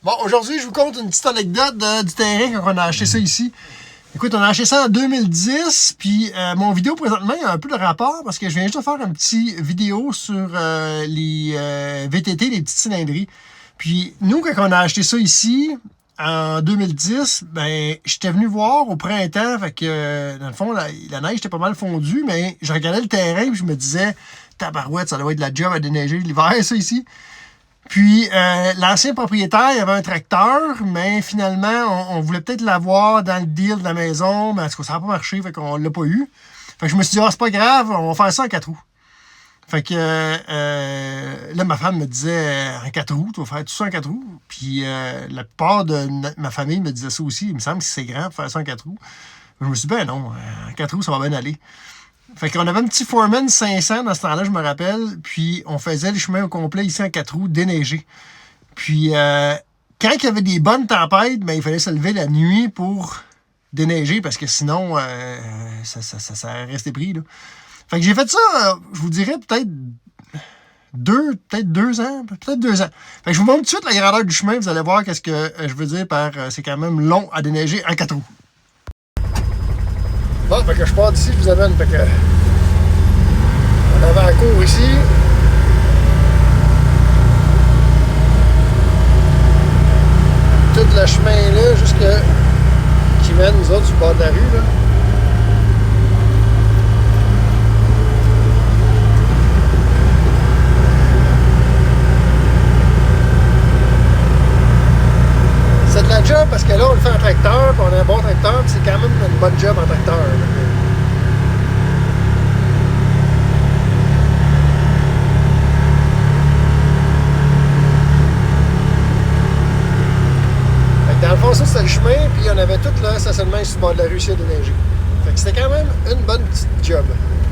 Bon, aujourd'hui, je vous conte une petite anecdote du terrain quand on a acheté ça ici. Écoute, on a acheté ça en 2010, puis mon vidéo présentement, il y a un peu de rapport parce que je viens juste de faire une petite vidéo sur les VTT, les petites cylindries. Puis nous, quand on a acheté ça ici, en 2010, ben j'étais venu voir au printemps, fait que dans le fond, la neige était pas mal fondue, mais je regardais le terrain et je me disais, tabarouette, ça doit être de la job à déneiger l'hiver, ça ici. Puis, l'ancien propriétaire, il avait un tracteur, mais finalement, on voulait peut-être l'avoir dans le deal de la maison, mais en tout cas, ça n'a pas marché, fait qu'on l'a pas eu. Fait que je me suis dit, c'est pas grave, on va faire ça en 4 roues. Fait que là, ma femme me disait, en 4 roues, tu vas faire tout ça en 4 roues. Puis, la plupart de ma famille me disait ça aussi. Il me semble que c'est grand de faire ça en 4 roues. Je me suis dit, ben non, en 4 roues, ça va bien aller. Fait qu'on avait un petit Foreman 500 dans ce temps-là, je me rappelle. Puis on faisait le chemin au complet ici en 4 roues, déneigé. Puis quand il y avait des bonnes tempêtes, ben, il fallait se lever la nuit pour déneiger parce que sinon, ça restait pris. Là. Fait que j'ai fait ça, je vous dirais peut-être 2 ans. Peut-être 2 ans. Fait que je vous montre tout de suite la grandeur du chemin. Vous allez voir qu'est-ce que je veux dire par c'est quand même long à déneiger en 4 roues. Bon, fait que je pars d'ici, je vous amène. Fait que on avait un cours ici. Tout le chemin là, jusqu'à qui mène nous autres sur le bord de la rue là. C'est de la job parce que là on le fait en tracteur, puis on a un bon tracteur, puis c'est quand même une bonne job en tracteur. Là. Dans le fond, ça c'était le chemin, puis on avait tout le stationnement sur le bord de la rue ici à déneiger. Fait que c'était quand même une bonne petite job.